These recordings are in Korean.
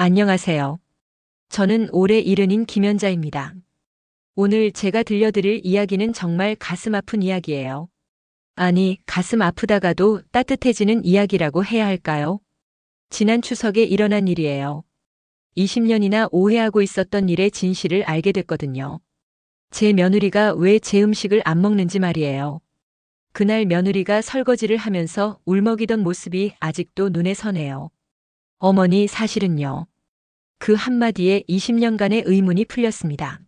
안녕하세요. 저는 올해 70인 김연자입니다. 오늘 제가 들려드릴 이야기는 정말 가슴 아픈 이야기예요. 아니, 가슴 아프다가도 따뜻해지는 이야기라고 해야 할까요? 지난 추석에 일어난 일이에요. 20년이나 오해하고 있었던 일의 진실을 알게 됐거든요. 제 며느리가 왜 제 음식을 안 먹는지 말이에요. 그날 며느리가 설거지를 하면서 울먹이던 모습이 아직도 눈에 선해요. 어머니, 사실은요. 그 한마디에 20년간의 의문이 풀렸습니다.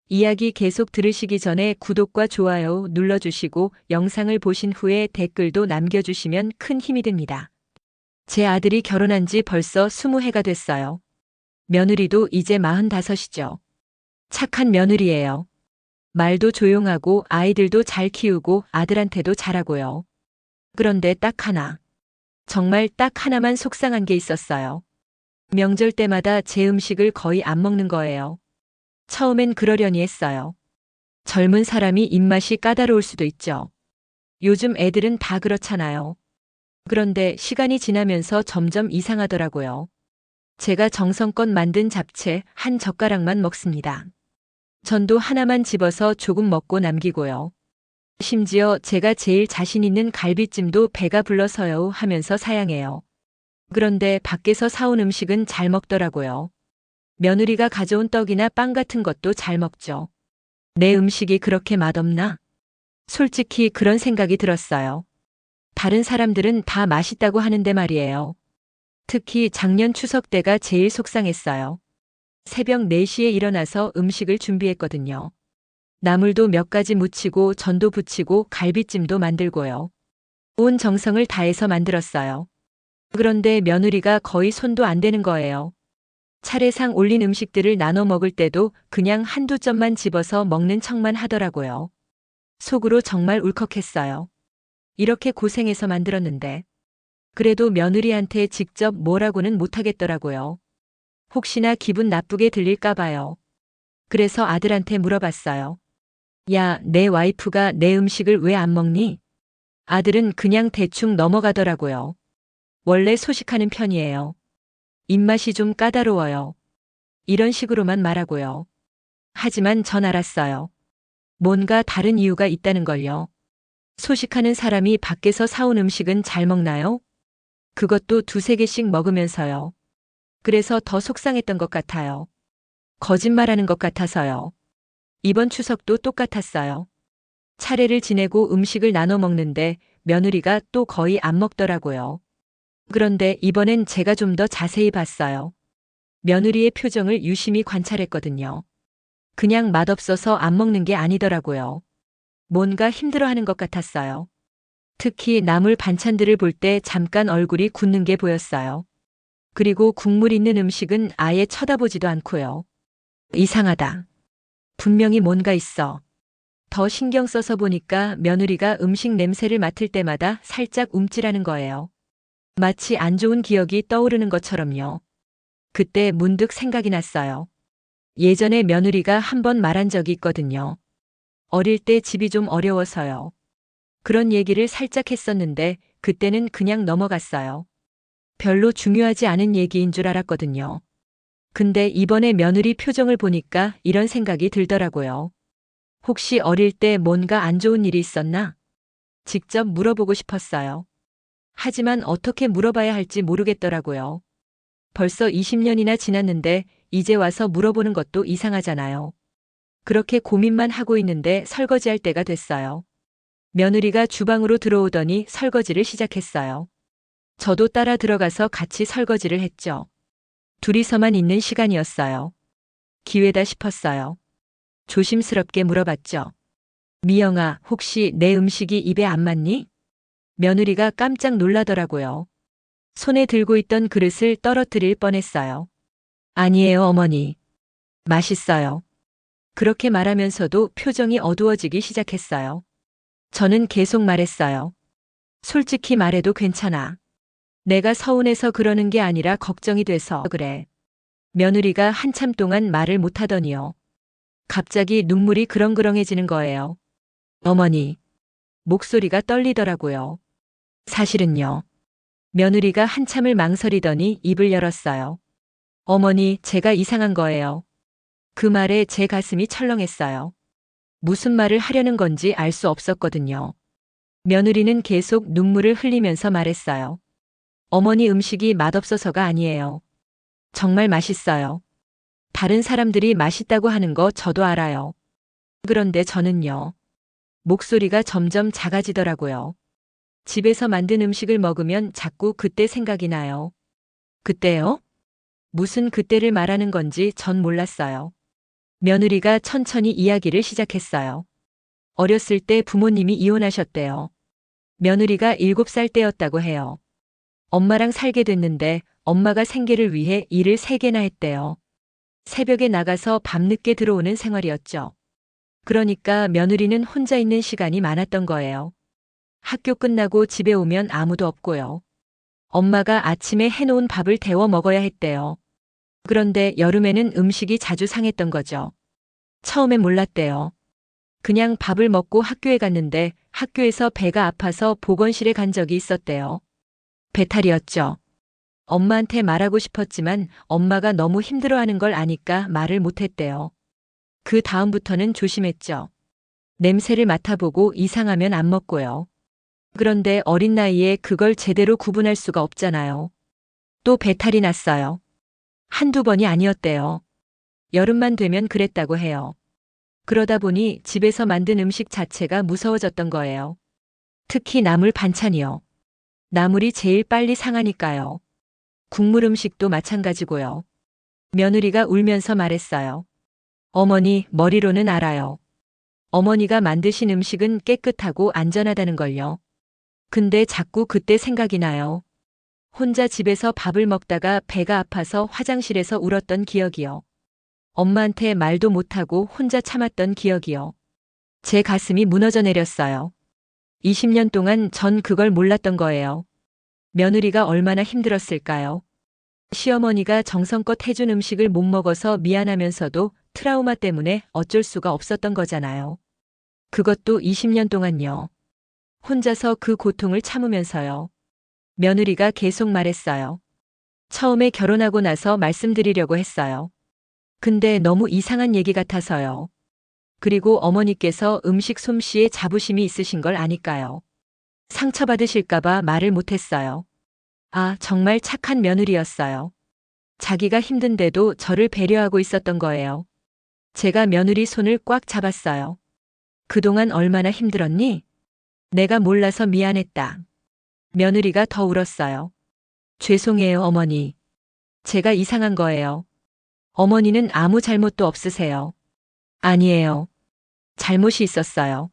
이야기 계속 들으시기 전에 구독과 좋아요 눌러주시고 영상을 보신 후에 댓글도 남겨주시면 큰 힘이 됩니다. 제 아들이 결혼한 지 벌써 20해가 됐어요. 며느리도 이제 45이죠. 착한 며느리예요. 말도 조용하고 아이들도 잘 키우고 아들한테도 잘하고요. 그런데 딱 하나. 정말 딱 하나만 속상한 게 있었어요. 명절 때마다 제 음식을 거의 안 먹는 거예요. 처음엔 그러려니 했어요. 젊은 사람이 입맛이 까다로울 수도 있죠. 요즘 애들은 다 그렇잖아요. 그런데 시간이 지나면서 점점 이상하더라고요. 제가 정성껏 만든 잡채 한 젓가락만 먹습니다. 전도 하나만 집어서 조금 먹고 남기고요. 심지어 제가 제일 자신 있는 갈비찜도 배가 불러서요 하면서 사양해요. 그런데 밖에서 사온 음식은 잘 먹더라고요. 며느리가 가져온 떡이나 빵 같은 것도 잘 먹죠. 내 음식이 그렇게 맛없나? 솔직히 그런 생각이 들었어요. 다른 사람들은 다 맛있다고 하는데 말이에요. 특히 작년 추석 때가 제일 속상했어요. 새벽 4시에 일어나서 음식을 준비했거든요. 나물도 몇 가지 무치고 전도 부치고 갈비찜도 만들고요. 온 정성을 다해서 만들었어요. 그런데 며느리가 거의 손도 안 대는 거예요. 차례상 올린 음식들을 나눠 먹을 때도 그냥 한두 점만 집어서 먹는 척만 하더라고요. 속으로 정말 울컥했어요. 이렇게 고생해서 만들었는데. 그래도 며느리한테 직접 뭐라고는 못하겠더라고요. 혹시나 기분 나쁘게 들릴까 봐요. 그래서 아들한테 물어봤어요. 야, 내 와이프가 내 음식을 왜 안 먹니? 아들은 그냥 대충 넘어가더라고요. 원래 소식하는 편이에요. 입맛이 좀 까다로워요. 이런 식으로만 말하고요. 하지만 전 알았어요. 뭔가 다른 이유가 있다는 걸요. 소식하는 사람이 밖에서 사온 음식은 잘 먹나요? 그것도 두세 개씩 먹으면서요. 그래서 더 속상했던 것 같아요. 거짓말하는 것 같아서요. 이번 추석도 똑같았어요. 차례를 지내고 음식을 나눠 먹는데 며느리가 또 거의 안 먹더라고요. 그런데 이번엔 제가 좀 더 자세히 봤어요. 며느리의 표정을 유심히 관찰했거든요. 그냥 맛없어서 안 먹는 게 아니더라고요. 뭔가 힘들어하는 것 같았어요. 특히 나물 반찬들을 볼 때 잠깐 얼굴이 굳는 게 보였어요. 그리고 국물 있는 음식은 아예 쳐다보지도 않고요. 이상하다. 분명히 뭔가 있어. 더 신경 써서 보니까 며느리가 음식 냄새를 맡을 때마다 살짝 움찔하는 거예요. 마치 안 좋은 기억이 떠오르는 것처럼요. 그때 문득 생각이 났어요. 예전에 며느리가 한 번 말한 적이 있거든요. 어릴 때 집이 좀 어려워서요. 그런 얘기를 살짝 했었는데 그때는 그냥 넘어갔어요. 별로 중요하지 않은 얘기인 줄 알았거든요. 근데 이번에 며느리 표정을 보니까 이런 생각이 들더라고요. 혹시 어릴 때 뭔가 안 좋은 일이 있었나? 직접 물어보고 싶었어요. 하지만 어떻게 물어봐야 할지 모르겠더라고요. 벌써 20년이나 지났는데 이제 와서 물어보는 것도 이상하잖아요. 그렇게 고민만 하고 있는데 설거지할 때가 됐어요. 며느리가 주방으로 들어오더니 설거지를 시작했어요. 저도 따라 들어가서 같이 설거지를 했죠. 둘이서만 있는 시간이었어요. 기회다 싶었어요. 조심스럽게 물어봤죠. 미영아, 혹시 내 음식이 입에 안 맞니? 며느리가 깜짝 놀라더라고요. 손에 들고 있던 그릇을 떨어뜨릴 뻔했어요. 아니에요, 어머니. 맛있어요. 그렇게 말하면서도 표정이 어두워지기 시작했어요. 저는 계속 말했어요. 솔직히 말해도 괜찮아. 내가 서운해서 그러는 게 아니라 걱정이 돼서 그래. 며느리가 한참 동안 말을 못하더니요. 갑자기 눈물이 그렁그렁해지는 거예요. 어머니. 목소리가 떨리더라고요. 사실은요. 며느리가 한참을 망설이더니 입을 열었어요. 어머니, 제가 이상한 거예요. 그 말에 제 가슴이 철렁했어요. 무슨 말을 하려는 건지 알 수 없었거든요. 며느리는 계속 눈물을 흘리면서 말했어요. 어머니, 음식이 맛없어서가 아니에요. 정말 맛있어요. 다른 사람들이 맛있다고 하는 거 저도 알아요. 그런데 저는요. 목소리가 점점 작아지더라고요. 집에서 만든 음식을 먹으면 자꾸 그때 생각이 나요. 그때요? 무슨 그때를 말하는 건지 전 몰랐어요. 며느리가 천천히 이야기를 시작했어요. 어렸을 때 부모님이 이혼하셨대요. 며느리가 7살 때였다고 해요. 엄마랑 살게 됐는데 엄마가 생계를 위해 일을 3개나 했대요. 새벽에 나가서 밤늦게 들어오는 생활이었죠. 그러니까 며느리는 혼자 있는 시간이 많았던 거예요. 학교 끝나고 집에 오면 아무도 없고요. 엄마가 아침에 해놓은 밥을 데워 먹어야 했대요. 그런데 여름에는 음식이 자주 상했던 거죠. 처음엔 몰랐대요. 그냥 밥을 먹고 학교에 갔는데 학교에서 배가 아파서 보건실에 간 적이 있었대요. 배탈이었죠. 엄마한테 말하고 싶었지만 엄마가 너무 힘들어하는 걸 아니까 말을 못했대요. 그 다음부터는 조심했죠. 냄새를 맡아보고 이상하면 안 먹고요. 그런데 어린 나이에 그걸 제대로 구분할 수가 없잖아요. 또 배탈이 났어요. 한두 번이 아니었대요. 여름만 되면 그랬다고 해요. 그러다 보니 집에서 만든 음식 자체가 무서워졌던 거예요. 특히 나물 반찬이요. 나물이 제일 빨리 상하니까요. 국물 음식도 마찬가지고요. 며느리가 울면서 말했어요. 어머니, 머리로는 알아요. 어머니가 만드신 음식은 깨끗하고 안전하다는 걸요. 근데 자꾸 그때 생각이 나요. 혼자 집에서 밥을 먹다가 배가 아파서 화장실에서 울었던 기억이요. 엄마한테 말도 못하고 혼자 참았던 기억이요. 제 가슴이 무너져 내렸어요. 20년 동안 전 그걸 몰랐던 거예요. 며느리가 얼마나 힘들었을까요? 시어머니가 정성껏 해준 음식을 못 먹어서 미안하면서도 트라우마 때문에 어쩔 수가 없었던 거잖아요. 그것도 20년 동안요. 혼자서 그 고통을 참으면서요. 며느리가 계속 말했어요. 처음에 결혼하고 나서 말씀드리려고 했어요. 근데 너무 이상한 얘기 같아서요. 그리고 어머니께서 음식 솜씨에 자부심이 있으신 걸 아니까요. 상처받으실까봐 말을 못했어요. 아, 정말 착한 며느리였어요. 자기가 힘든데도 저를 배려하고 있었던 거예요. 제가 며느리 손을 꽉 잡았어요. 그동안 얼마나 힘들었니? 내가 몰라서 미안했다. 며느리가 더 울었어요. 죄송해요, 어머니. 제가 이상한 거예요. 어머니는 아무 잘못도 없으세요. 아니에요. 잘못이 있었어요.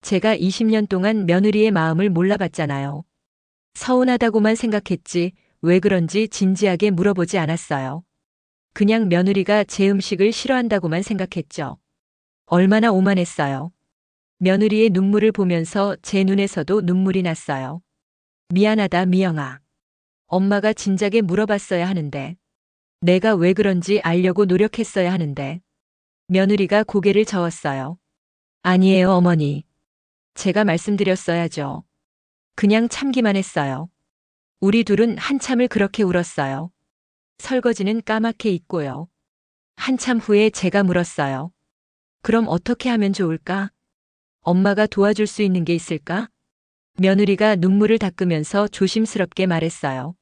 제가 20년 동안 며느리의 마음을 몰라봤잖아요. 서운하다고만 생각했지 왜 그런지 진지하게 물어보지 않았어요. 그냥 며느리가 제 음식을 싫어한다고만 생각했죠. 얼마나 오만했어요. 며느리의 눈물을 보면서 제 눈에서도 눈물이 났어요. 미안하다, 미영아. 엄마가 진작에 물어봤어야 하는데. 내가 왜 그런지 알려고 노력했어야 하는데. 며느리가 고개를 저었어요. 아니에요, 어머니. 제가 말씀드렸어야죠. 그냥 참기만 했어요. 우리 둘은 한참을 그렇게 울었어요. 설거지는 까맣게 잊고요. 한참 후에 제가 물었어요. 그럼 어떻게 하면 좋을까? 엄마가 도와줄 수 있는 게 있을까? 며느리가 눈물을 닦으면서 조심스럽게 말했어요.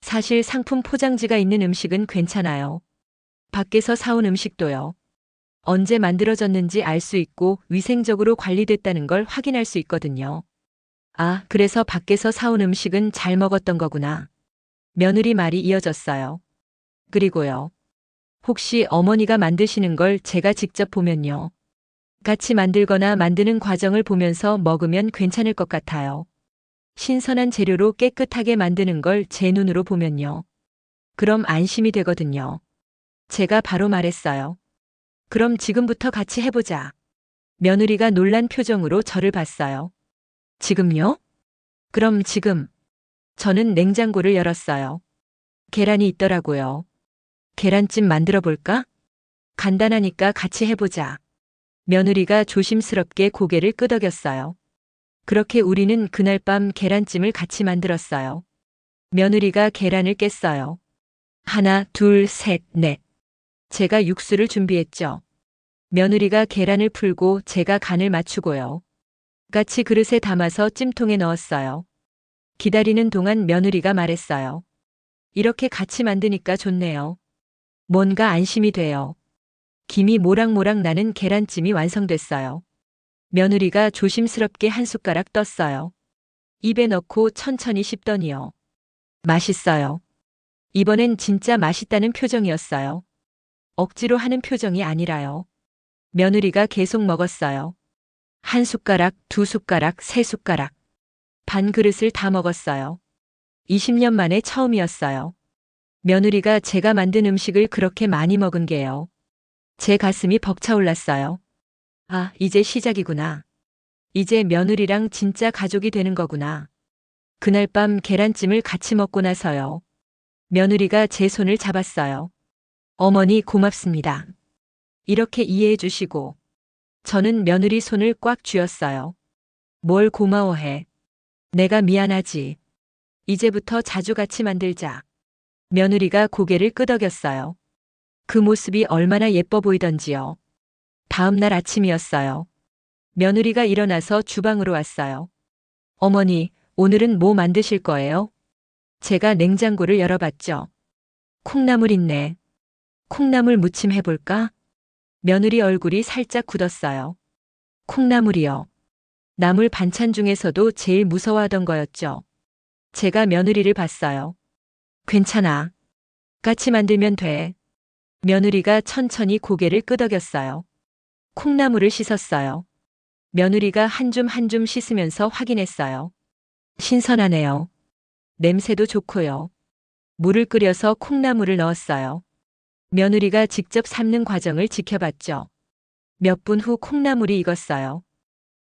사실 상품 포장지가 있는 음식은 괜찮아요. 밖에서 사온 음식도요. 언제 만들어졌는지 알 수 있고 위생적으로 관리됐다는 걸 확인할 수 있거든요. 아, 그래서 밖에서 사온 음식은 잘 먹었던 거구나. 며느리 말이 이어졌어요. 그리고요. 혹시 어머니가 만드시는 걸 제가 직접 보면요. 같이 만들거나 만드는 과정을 보면서 먹으면 괜찮을 것 같아요. 신선한 재료로 깨끗하게 만드는 걸 제 눈으로 보면요. 그럼 안심이 되거든요. 제가 바로 말했어요. 그럼 지금부터 같이 해보자. 며느리가 놀란 표정으로 저를 봤어요. 지금요? 그럼 지금. 저는 냉장고를 열었어요. 계란이 있더라고요. 계란찜 만들어 볼까? 간단하니까 같이 해보자. 며느리가 조심스럽게 고개를 끄덕였어요. 그렇게 우리는 그날 밤 계란찜을 같이 만들었어요. 며느리가 계란을 깼어요. 하나, 둘, 셋, 넷. 제가 육수를 준비했죠. 며느리가 계란을 풀고 제가 간을 맞추고요. 같이 그릇에 담아서 찜통에 넣었어요. 기다리는 동안 며느리가 말했어요. 이렇게 같이 만드니까 좋네요. 뭔가 안심이 돼요. 김이 모락모락 나는 계란찜이 완성됐어요. 며느리가 조심스럽게 한 숟가락 떴어요. 입에 넣고 천천히 씹더니요. 맛있어요. 이번엔 진짜 맛있다는 표정이었어요. 억지로 하는 표정이 아니라요. 며느리가 계속 먹었어요. 한 숟가락, 두 숟가락, 세 숟가락. 반 그릇을 다 먹었어요. 20년 만에 처음이었어요. 며느리가 제가 만든 음식을 그렇게 많이 먹은 게요. 제 가슴이 벅차올랐어요. 아, 이제 시작이구나. 이제 며느리랑 진짜 가족이 되는 거구나. 그날 밤 계란찜을 같이 먹고 나서요. 며느리가 제 손을 잡았어요. 어머니 고맙습니다. 이렇게 이해해 주시고. 저는 며느리 손을 꽉 쥐었어요. 뭘 고마워해. 내가 미안하지. 이제부터 자주 같이 만들자. 며느리가 고개를 끄덕였어요. 그 모습이 얼마나 예뻐 보이던지요. 다음 날 아침이었어요. 며느리가 일어나서 주방으로 왔어요. 어머니, 오늘은 뭐 만드실 거예요? 제가 냉장고를 열어봤죠. 콩나물 있네. 콩나물 무침 해볼까? 며느리 얼굴이 살짝 굳었어요. 콩나물이요. 나물 반찬 중에서도 제일 무서워하던 거였죠. 제가 며느리를 봤어요. 괜찮아. 같이 만들면 돼. 며느리가 천천히 고개를 끄덕였어요. 콩나물을 씻었어요. 며느리가 한 줌 한 줌 씻으면서 확인했어요. 신선하네요. 냄새도 좋고요. 물을 끓여서 콩나물을 넣었어요. 며느리가 직접 삶는 과정을 지켜봤죠. 몇 분 후 콩나물이 익었어요.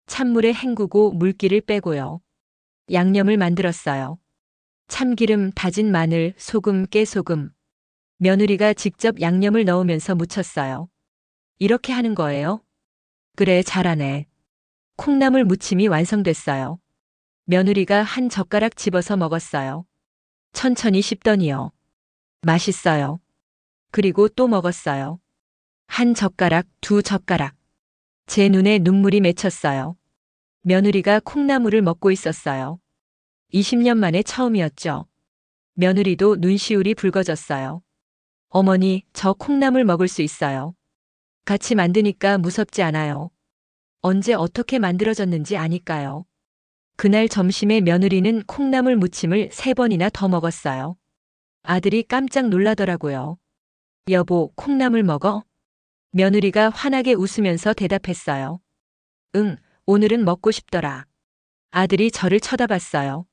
찬물에 헹구고 물기를 빼고요. 양념을 만들었어요. 참기름, 다진 마늘, 소금, 깨소금. 며느리가 직접 양념을 넣으면서 무쳤어요. 이렇게 하는 거예요? 그래, 잘하네. 콩나물 무침이 완성됐어요. 며느리가 한 젓가락 집어서 먹었어요. 천천히 씹더니요. 맛있어요. 그리고 또 먹었어요. 한 젓가락, 두 젓가락. 제 눈에 눈물이 맺혔어요. 며느리가 콩나물을 먹고 있었어요. 20년 만에 처음이었죠. 며느리도 눈시울이 붉어졌어요. 어머니, 저 콩나물 먹을 수 있어요. 같이 만드니까 무섭지 않아요. 언제 어떻게 만들어졌는지 아니까요. 그날 점심에 며느리는 콩나물 무침을 3번이나 더 먹었어요. 아들이 깜짝 놀라더라고요. 여보, 콩나물 먹어? 며느리가 환하게 웃으면서 대답했어요. 응, 오늘은 먹고 싶더라. 아들이 저를 쳐다봤어요.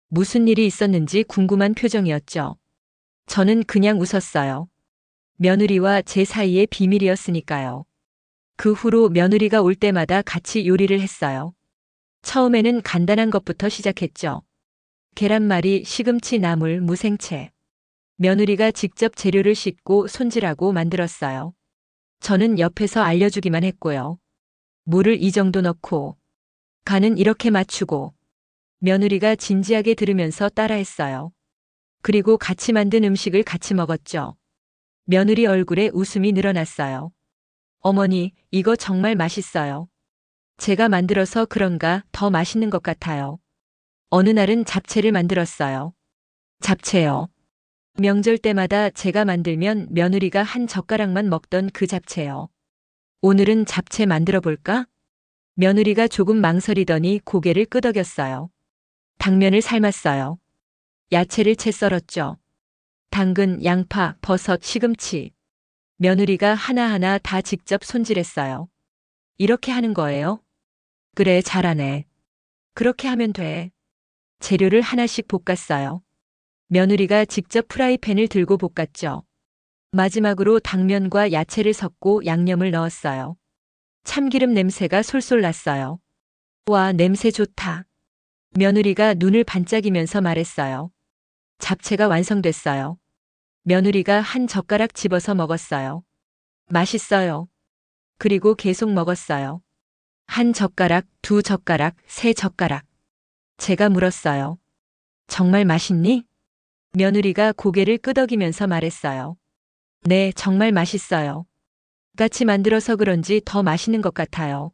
무슨 일이 있었는지 궁금한 표정이었죠. 저는 그냥 웃었어요. 며느리와 제 사이의 비밀이었으니까요. 그 후로 며느리가 올 때마다 같이 요리를 했어요. 처음에는 간단한 것부터 시작했죠. 계란말이, 시금치, 나물, 무생채. 며느리가 직접 재료를 씻고 손질하고 만들었어요. 저는 옆에서 알려주기만 했고요. 물을 이 정도 넣고, 간은 이렇게 맞추고, 며느리가 진지하게 들으면서 따라했어요. 그리고 같이 만든 음식을 같이 먹었죠. 며느리 얼굴에 웃음이 늘어났어요. 어머니, 이거 정말 맛있어요. 제가 만들어서 그런가 더 맛있는 것 같아요. 어느 날은 잡채를 만들었어요. 잡채요. 명절 때마다 제가 만들면 며느리가 한 젓가락만 먹던 그 잡채요. 오늘은 잡채 만들어 볼까? 며느리가 조금 망설이더니 고개를 끄덕였어요. 당면을 삶았어요. 야채를 채 썰었죠. 당근, 양파, 버섯, 시금치. 며느리가 하나하나 다 직접 손질했어요. 이렇게 하는 거예요? 그래, 잘하네. 그렇게 하면 돼. 재료를 하나씩 볶았어요. 며느리가 직접 프라이팬을 들고 볶았죠. 마지막으로 당면과 야채를 섞고 양념을 넣었어요. 참기름 냄새가 솔솔 났어요. 와, 냄새 좋다. 며느리가 눈을 반짝이면서 말했어요. 잡채가 완성됐어요. 며느리가 한 젓가락 집어서 먹었어요. 맛있어요. 그리고 계속 먹었어요. 한 젓가락, 두 젓가락, 세 젓가락. 제가 물었어요. 정말 맛있니? 며느리가 고개를 끄덕이면서 말했어요. 네, 정말 맛있어요. 같이 만들어서 그런지 더 맛있는 것 같아요.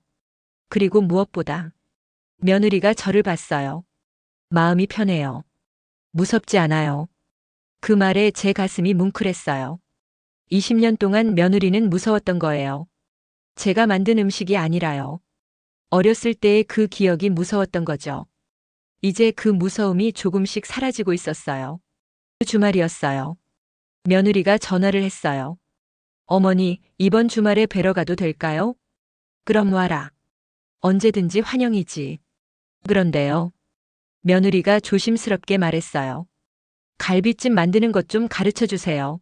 그리고 무엇보다 며느리가 저를 봤어요. 마음이 편해요. 무섭지 않아요. 그 말에 제 가슴이 뭉클했어요. 20년 동안 며느리는 무서웠던 거예요. 제가 만든 음식이 아니라요. 어렸을 때의 그 기억이 무서웠던 거죠. 이제 그 무서움이 조금씩 사라지고 있었어요. 주말이었어요. 며느리가 전화를 했어요. 어머니, 이번 주말에 뵈러 가도 될까요? 그럼 와라. 언제든지 환영이지. 그런데요. 며느리가 조심스럽게 말했어요. 갈비찜 만드는 것 좀 가르쳐 주세요.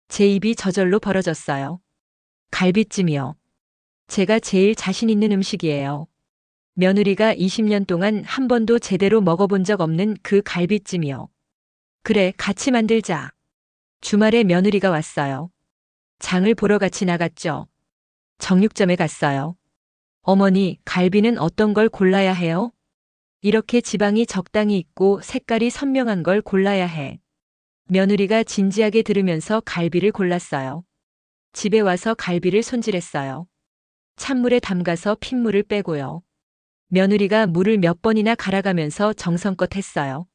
제 입이 저절로 벌어졌어요. 갈비찜이요. 제가 제일 자신 있는 음식이에요. 며느리가 20년 동안 한 번도 제대로 먹어본 적 없는 그 갈비찜이요. 그래, 같이 만들자. 주말에 며느리가 왔어요. 장을 보러 같이 나갔죠. 정육점에 갔어요. 어머니, 갈비는 어떤 걸 골라야 해요? 이렇게 지방이 적당히 있고 색깔이 선명한 걸 골라야 해. 며느리가 진지하게 들으면서 갈비를 골랐어요. 집에 와서 갈비를 손질했어요. 찬물에 담가서 핏물을 빼고요. 며느리가 물을 몇 번이나 갈아가면서 정성껏 했어요.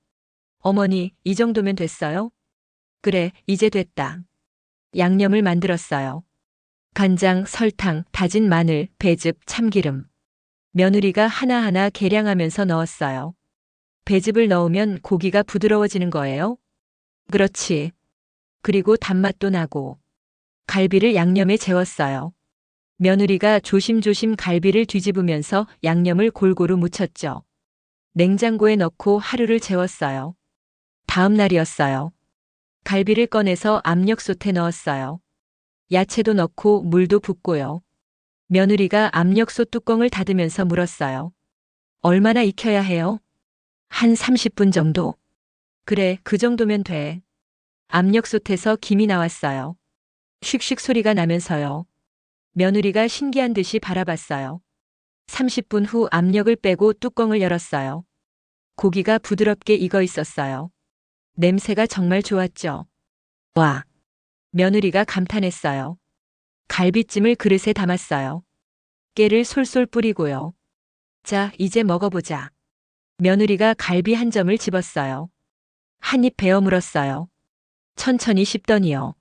어머니, 이 정도면 됐어요? 그래, 이제 됐다. 양념을 만들었어요. 간장, 설탕, 다진 마늘, 배즙, 참기름. 며느리가 하나하나 계량하면서 넣었어요. 배즙을 넣으면 고기가 부드러워지는 거예요? 그렇지. 그리고 단맛도 나고. 갈비를 양념에 재웠어요. 며느리가 조심조심 갈비를 뒤집으면서 양념을 골고루 묻혔죠. 냉장고에 넣고 하루를 재웠어요. 다음 날이었어요. 갈비를 꺼내서 압력솥에 넣었어요. 야채도 넣고 물도 붓고요. 며느리가 압력솥 뚜껑을 닫으면서 물었어요. 얼마나 익혀야 해요? 한 30분 정도. 그래, 그 정도면 돼. 압력솥에서 김이 나왔어요. 슉슉 소리가 나면서요. 며느리가 신기한 듯이 바라봤어요. 30분 후 압력을 빼고 뚜껑을 열었어요. 고기가 부드럽게 익어 있었어요. 냄새가 정말 좋았죠. 와! 며느리가 감탄했어요. 갈비찜을 그릇에 담았어요. 깨를 솔솔 뿌리고요. 자, 이제 먹어보자. 며느리가 갈비 한 점을 집었어요. 한 입 베어 물었어요. 천천히 씹더니요.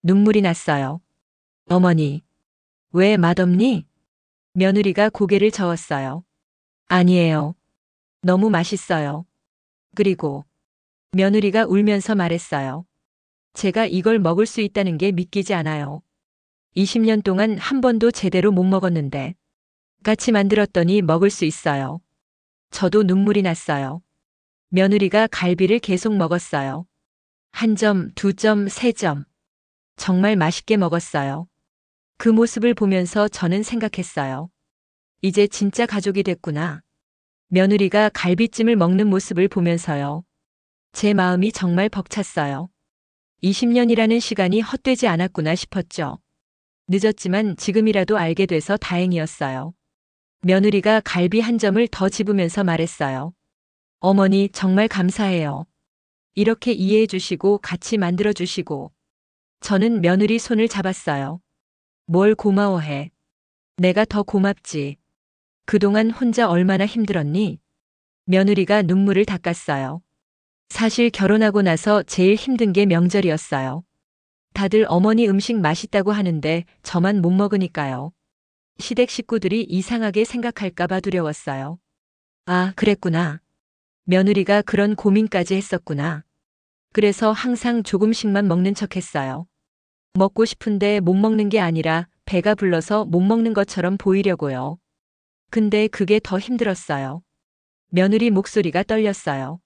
눈물이 났어요. 어머니, 왜 맛없니? 며느리가 고개를 저었어요. 아니에요. 너무 맛있어요. 그리고 며느리가 울면서 말했어요. 제가 이걸 먹을 수 있다는 게 믿기지 않아요. 20년 동안 한 번도 제대로 못 먹었는데 같이 만들었더니 먹을 수 있어요. 저도 눈물이 났어요. 며느리가 갈비를 계속 먹었어요. 한 점, 두 점, 세 점. 정말 맛있게 먹었어요. 그 모습을 보면서 저는 생각했어요. 이제 진짜 가족이 됐구나. 며느리가 갈비찜을 먹는 모습을 보면서요. 제 마음이 정말 벅찼어요. 20년이라는 시간이 헛되지 않았구나 싶었죠. 늦었지만 지금이라도 알게 돼서 다행이었어요. 며느리가 갈비 한 점을 더 집으면서 말했어요. 어머니, 정말 감사해요. 이렇게 이해해 주시고 같이 만들어 주시고. 저는 며느리 손을 잡았어요. 뭘 고마워해. 내가 더 고맙지. 그동안 혼자 얼마나 힘들었니? 며느리가 눈물을 닦았어요. 사실 결혼하고 나서 제일 힘든 게 명절이었어요. 다들 어머니 음식 맛있다고 하는데 저만 못 먹으니까요. 시댁 식구들이 이상하게 생각할까봐 두려웠어요. 아, 그랬구나. 며느리가 그런 고민까지 했었구나. 그래서 항상 조금씩만 먹는 척 했어요. 먹고 싶은데 못 먹는 게 아니라 배가 불러서 못 먹는 것처럼 보이려고요. 근데 그게 더 힘들었어요. 며느리 목소리가 떨렸어요.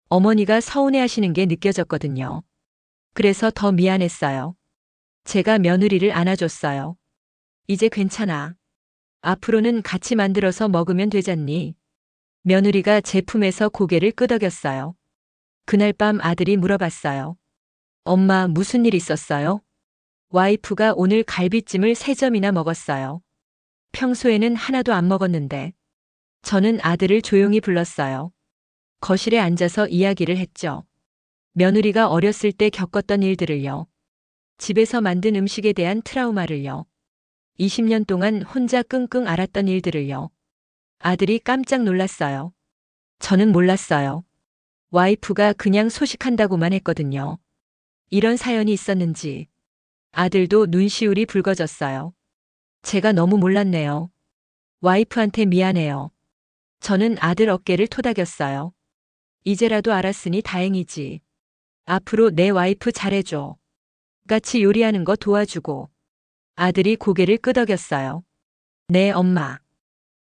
어머니가 서운해 하시는 게 느껴졌거든요. 그래서 더 미안했어요. 제가 며느리를 안아줬어요. 이제 괜찮아. 앞으로는 같이 만들어서 먹으면 되잖니. 며느리가 제 품에서 고개를 끄덕였어요. 그날 밤 아들이 물어봤어요. 엄마, 무슨 일 있었어요? 와이프가 오늘 갈비찜을 3점이나 먹었어요. 평소에는 하나도 안 먹었는데. 저는 아들을 조용히 불렀어요. 거실에 앉아서 이야기를 했죠. 며느리가 어렸을 때 겪었던 일들을요. 집에서 만든 음식에 대한 트라우마를요. 20년 동안 혼자 끙끙 앓았던 일들을요. 아들이 깜짝 놀랐어요. 저는 몰랐어요. 와이프가 그냥 소식한다고만 했거든요. 이런 사연이 있었는지. 아들도 눈시울이 붉어졌어요. 제가 너무 몰랐네요. 와이프한테 미안해요. 저는 아들 어깨를 토닥였어요. 이제라도 알았으니 다행이지. 앞으로 내 와이프 잘해줘. 같이 요리하는 거 도와주고. 아들이 고개를 끄덕였어요. 네, 엄마.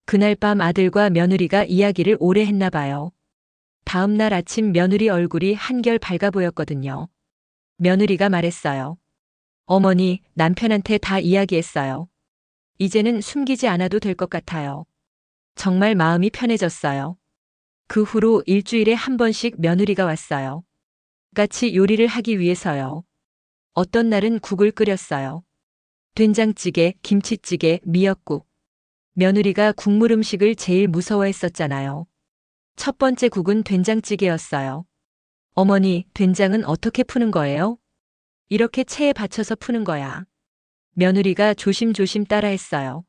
그날 밤 아들과 며느리가 이야기를 오래 했나 봐요. 다음 날 아침 며느리 얼굴이 한결 밝아 보였거든요. 며느리가 말했어요. 어머니, 남편한테 다 이야기했어요. 이제는 숨기지 않아도 될 것 같아요. 정말 마음이 편해졌어요. 그 후로 일주일에 한 번씩 며느리가 왔어요. 같이 요리를 하기 위해서요. 어떤 날은 국을 끓였어요. 된장찌개, 김치찌개, 미역국. 며느리가 국물 음식을 제일 무서워했었잖아요. 첫 번째 국은 된장찌개였어요. 어머니, 된장은 어떻게 푸는 거예요? 이렇게 체에 받쳐서 푸는 거야. 며느리가 조심조심 따라했어요.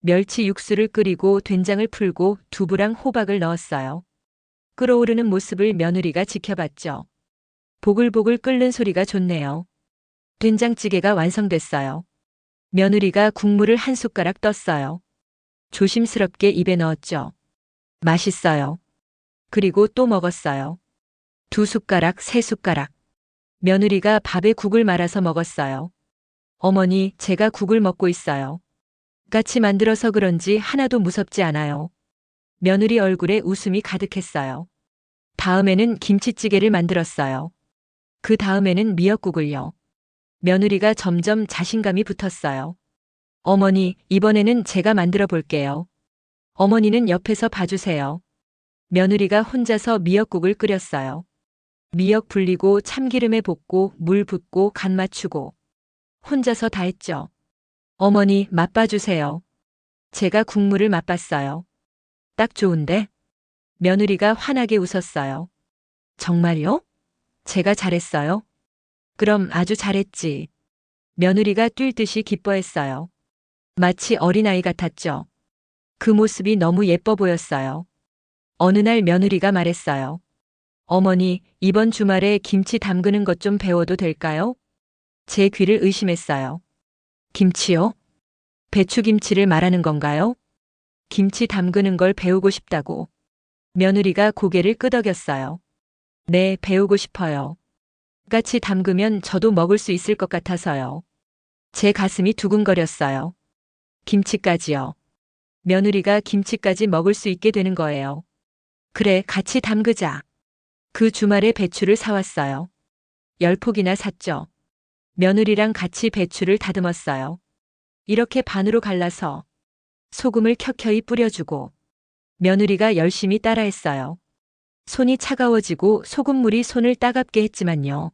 멸치 육수를 끓이고 된장을 풀고 두부랑 호박을 넣었어요. 끓어오르는 모습을 며느리가 지켜봤죠. 보글보글 끓는 소리가 좋네요. 된장찌개가 완성됐어요. 며느리가 국물을 한 숟가락 떴어요. 조심스럽게 입에 넣었죠. 맛있어요. 그리고 또 먹었어요. 두 숟가락, 세 숟가락. 며느리가 밥에 국을 말아서 먹었어요. 어머니, 제가 국을 먹고 있어요. 같이 만들어서 그런지 하나도 무섭지 않아요. 며느리 얼굴에 웃음이 가득했어요. 다음에는 김치찌개를 만들었어요. 그 다음에는 미역국을요. 며느리가 점점 자신감이 붙었어요. 어머니, 이번에는 제가 만들어 볼게요. 어머니는 옆에서 봐주세요. 며느리가 혼자서 미역국을 끓였어요. 미역 불리고 참기름에 볶고 물 붓고 간 맞추고 혼자서 다 했죠. 어머니, 맛봐주세요. 제가 국물을 맛봤어요. 딱 좋은데? 며느리가 환하게 웃었어요. 정말요? 제가 잘했어요? 그럼 아주 잘했지. 며느리가 뛸 듯이 기뻐했어요. 마치 어린아이 같았죠. 그 모습이 너무 예뻐 보였어요. 어느 날 며느리가 말했어요. 어머니, 이번 주말에 김치 담그는 것 좀 배워도 될까요? 제 귀를 의심했어요. 김치요? 배추김치를 말하는 건가요? 김치 담그는 걸 배우고 싶다고. 며느리가 고개를 끄덕였어요. 네, 배우고 싶어요. 같이 담그면 저도 먹을 수 있을 것 같아서요. 제 가슴이 두근거렸어요. 김치까지요. 며느리가 김치까지 먹을 수 있게 되는 거예요. 그래, 같이 담그자. 그 주말에 배추를 사왔어요. 10폭이나 샀죠. 며느리랑 같이 배추를 다듬었어요. 이렇게 반으로 갈라서 소금을 켜켜이 뿌려주고 며느리가 열심히 따라했어요. 손이 차가워지고 소금물이 손을 따갑게 했지만요.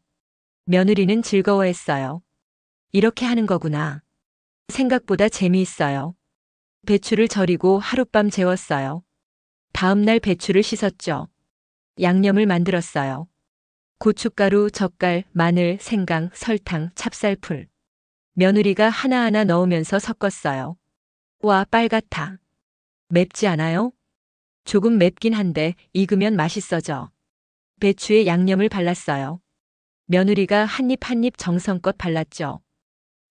며느리는 즐거워했어요. 이렇게 하는 거구나. 생각보다 재미있어요. 배추를 절이고 하룻밤 재웠어요. 다음 날 배추를 씻었죠. 양념을 만들었어요. 고춧가루, 젓갈, 마늘, 생강, 설탕, 찹쌀풀. 며느리가 하나하나 넣으면서 섞었어요. 와, 빨갛다. 맵지 않아요? 조금 맵긴 한데 익으면 맛있어져. 배추에 양념을 발랐어요. 며느리가 한 입 한 입 정성껏 발랐죠.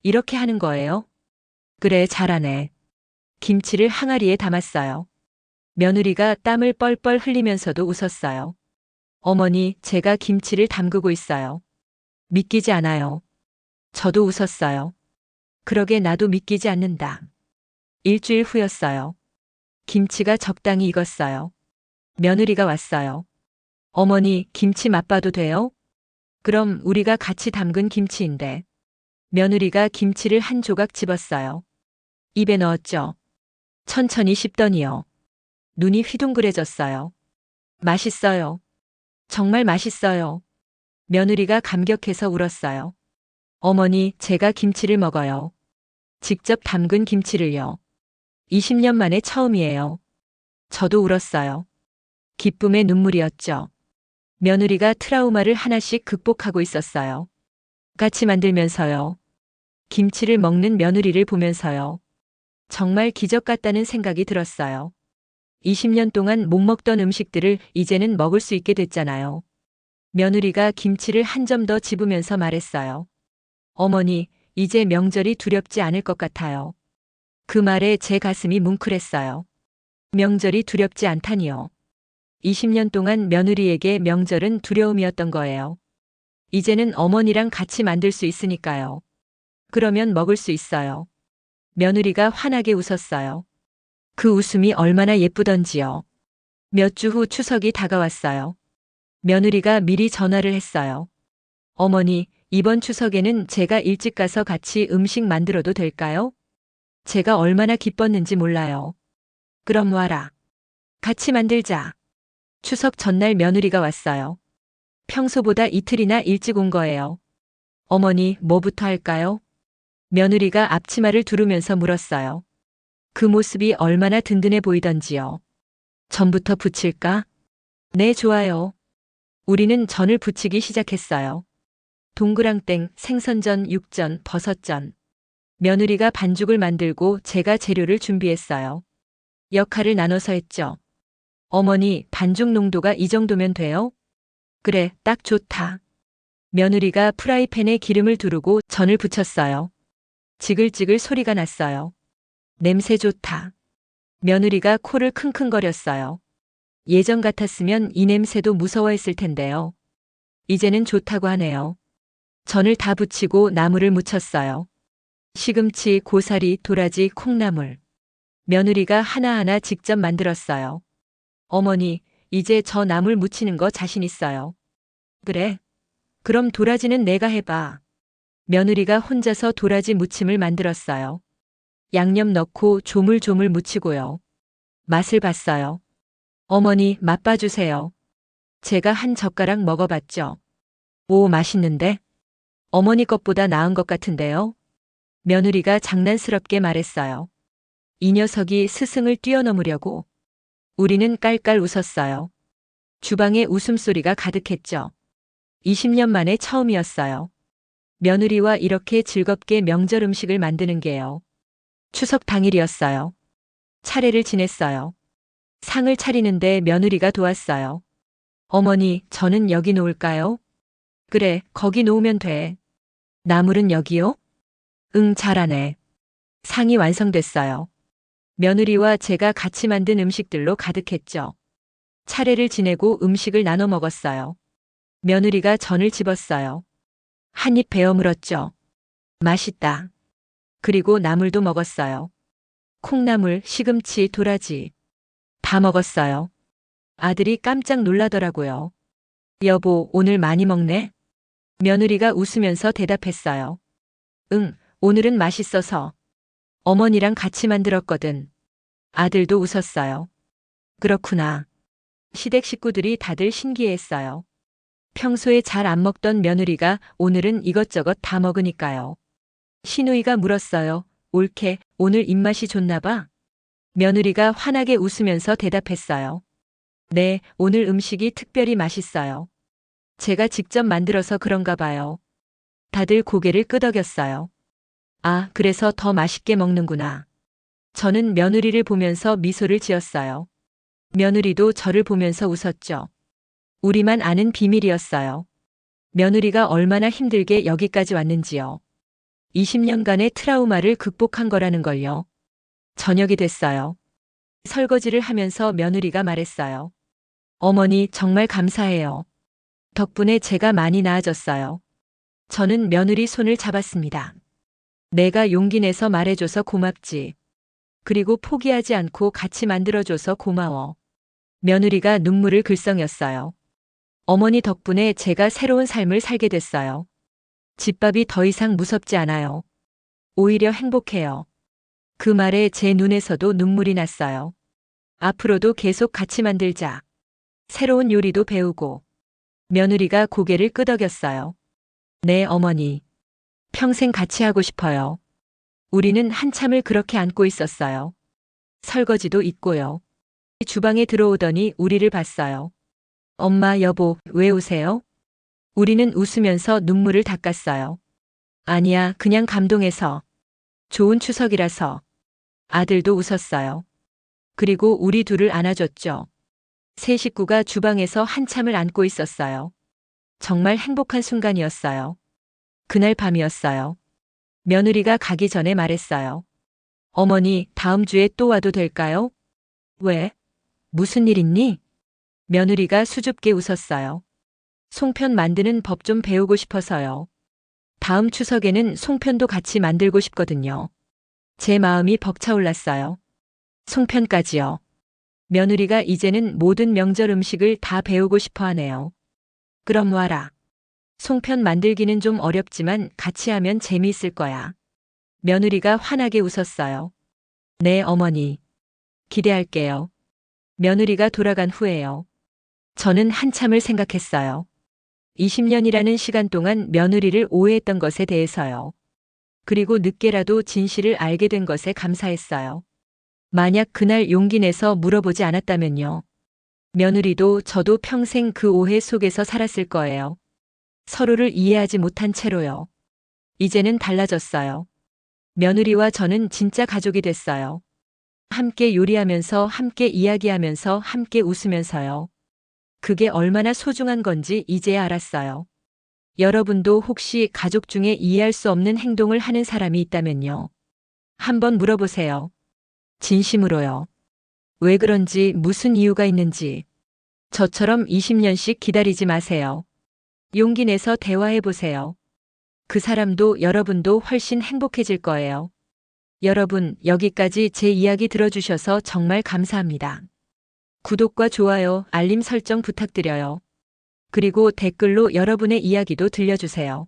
이렇게 하는 거예요? 그래, 잘하네. 김치를 항아리에 담았어요. 며느리가 땀을 뻘뻘 흘리면서도 웃었어요. 어머니, 제가 김치를 담그고 있어요. 믿기지 않아요. 저도 웃었어요. 그러게 나도 믿기지 않는다. 일주일 후였어요. 김치가 적당히 익었어요. 며느리가 왔어요. 어머니, 김치 맛봐도 돼요? 그럼 우리가 같이 담근 김치인데. 며느리가 김치를 한 조각 집었어요. 입에 넣었죠. 천천히 씹더니요. 눈이 휘둥그레졌어요. 맛있어요. 정말 맛있어요. 며느리가 감격해서 울었어요. 어머니, 제가 김치를 먹어요. 직접 담근 김치를요. 20년 만에 처음이에요. 저도 울었어요. 기쁨의 눈물이었죠. 며느리가 트라우마를 하나씩 극복하고 있었어요. 같이 만들면서요. 김치를 먹는 며느리를 보면서요. 정말 기적 같다는 생각이 들었어요. 20년 동안 못 먹던 음식들을 이제는 먹을 수 있게 됐잖아요. 며느리가 김치를 한 점 더 집으면서 말했어요. 어머니, 이제 명절이 두렵지 않을 것 같아요. 그 말에 제 가슴이 뭉클했어요. 명절이 두렵지 않다니요. 20년 동안 며느리에게 명절은 두려움이었던 거예요. 이제는 어머니랑 같이 만들 수 있으니까요. 그러면 먹을 수 있어요. 며느리가 환하게 웃었어요. 그 웃음이 얼마나 예쁘던지요. 몇 주 후 추석이 다가왔어요. 며느리가 미리 전화를 했어요. 어머니, 이번 추석에는 제가 일찍 가서 같이 음식 만들어도 될까요? 제가 얼마나 기뻤는지 몰라요. 그럼 와라. 같이 만들자. 추석 전날 며느리가 왔어요. 평소보다 이틀이나 일찍 온 거예요. 어머니, 뭐부터 할까요? 며느리가 앞치마를 두르면서 물었어요. 그 모습이 얼마나 든든해 보이던지요. 전부터 부칠까? 네, 좋아요. 우리는 전을 부치기 시작했어요. 동그랑땡, 생선전, 육전, 버섯전. 며느리가 반죽을 만들고 제가 재료를 준비했어요. 역할을 나눠서 했죠. 어머니, 반죽 농도가 이 정도면 돼요? 그래, 딱 좋다. 며느리가 프라이팬에 기름을 두르고 전을 부쳤어요. 지글지글 소리가 났어요. 냄새 좋다. 며느리가 코를 킁킁거렸어요. 예전 같았으면 이 냄새도 무서워했을 텐데요. 이제는 좋다고 하네요. 전을 다 부치고 나물을 무쳤어요. 시금치, 고사리, 도라지, 콩나물. 며느리가 하나하나 직접 만들었어요. 어머니, 이제 저 나물 무치는 거 자신 있어요. 그래? 그럼 도라지는 내가 해봐. 며느리가 혼자서 도라지 무침을 만들었어요. 양념 넣고 조물조물 무치고요. 맛을 봤어요. 어머니, 맛봐주세요. 제가 한 젓가락 먹어봤죠. 오, 맛있는데? 어머니 것보다 나은 것 같은데요? 며느리가 장난스럽게 말했어요. 이 녀석이 스승을 뛰어넘으려고. 우리는 깔깔 웃었어요. 주방에 웃음소리가 가득했죠. 20년 만에 처음이었어요. 며느리와 이렇게 즐겁게 명절 음식을 만드는 게요. 추석 당일이었어요. 차례를 지냈어요. 상을 차리는데 며느리가 도왔어요. 어머니, 저는 여기 놓을까요? 그래, 거기 놓으면 돼. 나물은 여기요? 응, 잘하네. 상이 완성됐어요. 며느리와 제가 같이 만든 음식들로 가득했죠. 차례를 지내고 음식을 나눠 먹었어요. 며느리가 전을 집었어요. 한 입 베어 물었죠. 맛있다. 그리고 나물도 먹었어요. 콩나물, 시금치, 도라지. 다 먹었어요. 아들이 깜짝 놀라더라고요. 여보, 오늘 많이 먹네? 며느리가 웃으면서 대답했어요. 응, 오늘은 맛있어서. 어머니랑 같이 만들었거든. 아들도 웃었어요. 그렇구나. 시댁 식구들이 다들 신기해했어요. 평소에 잘 안 먹던 며느리가 오늘은 이것저것 다 먹으니까요. 시누이가 물었어요. 옳게, 오늘 입맛이 좋나 봐? 며느리가 환하게 웃으면서 대답했어요. 네, 오늘 음식이 특별히 맛있어요. 제가 직접 만들어서 그런가 봐요. 다들 고개를 끄덕였어요. 아, 그래서 더 맛있게 먹는구나. 저는 며느리를 보면서 미소를 지었어요. 며느리도 저를 보면서 웃었죠. 우리만 아는 비밀이었어요. 며느리가 얼마나 힘들게 여기까지 왔는지요. 20년간의 트라우마를 극복한 거라는 걸요. 저녁이 됐어요. 설거지를 하면서 며느리가 말했어요. 어머니, 정말 감사해요. 덕분에 제가 많이 나아졌어요. 저는 며느리 손을 잡았습니다. 내가 용기 내서 말해줘서 고맙지. 그리고 포기하지 않고 같이 만들어줘서 고마워. 며느리가 눈물을 글썽였어요. 어머니 덕분에 제가 새로운 삶을 살게 됐어요. 집밥이 더 이상 무섭지 않아요. 오히려 행복해요. 그 말에 제 눈에서도 눈물이 났어요. 앞으로도 계속 같이 만들자. 새로운 요리도 배우고. 며느리가 고개를 끄덕였어요. 네, 어머니. 평생 같이 하고 싶어요. 우리는 한참을 그렇게 안고 있었어요. 설거지도 있고요. 주방에 들어오더니 우리를 봤어요. 엄마, 여보, 왜 우세요? 우리는 웃으면서 눈물을 닦았어요. 아니야, 그냥 감동해서. 좋은 추석이라서. 아들도 웃었어요. 그리고 우리 둘을 안아줬죠. 세 식구가 주방에서 한참을 안고 있었어요. 정말 행복한 순간이었어요. 그날 밤이었어요. 며느리가 가기 전에 말했어요. 어머니, 다음 주에 또 와도 될까요? 왜? 무슨 일 있니? 며느리가 수줍게 웃었어요. 송편 만드는 법 좀 배우고 싶어서요. 다음 추석에는 송편도 같이 만들고 싶거든요. 제 마음이 벅차올랐어요. 송편까지요. 며느리가 이제는 모든 명절 음식을 다 배우고 싶어 하네요. 그럼 와라. 송편 만들기는 좀 어렵지만 같이 하면 재미있을 거야. 며느리가 환하게 웃었어요. 네, 어머니. 기대할게요. 며느리가 돌아간 후에요. 저는 한참을 생각했어요. 20년이라는 시간 동안 며느리를 오해했던 것에 대해서요. 그리고 늦게라도 진실을 알게 된 것에 감사했어요. 만약 그날 용기 내서 물어보지 않았다면요. 며느리도 저도 평생 그 오해 속에서 살았을 거예요. 서로를 이해하지 못한 채로요. 이제는 달라졌어요. 며느리와 저는 진짜 가족이 됐어요. 함께 요리하면서, 함께 이야기하면서, 함께 웃으면서요. 그게 얼마나 소중한 건지 이제야 알았어요. 여러분도 혹시 가족 중에 이해할 수 없는 행동을 하는 사람이 있다면요. 한번 물어보세요. 진심으로요. 왜 그런지, 무슨 이유가 있는지. 저처럼 20년씩 기다리지 마세요. 용기 내서 대화해 보세요. 그 사람도 여러분도 훨씬 행복해질 거예요. 여러분, 여기까지 제 이야기 들어주셔서 정말 감사합니다. 구독과 좋아요, 알림 설정 부탁드려요. 그리고 댓글로 여러분의 이야기도 들려주세요.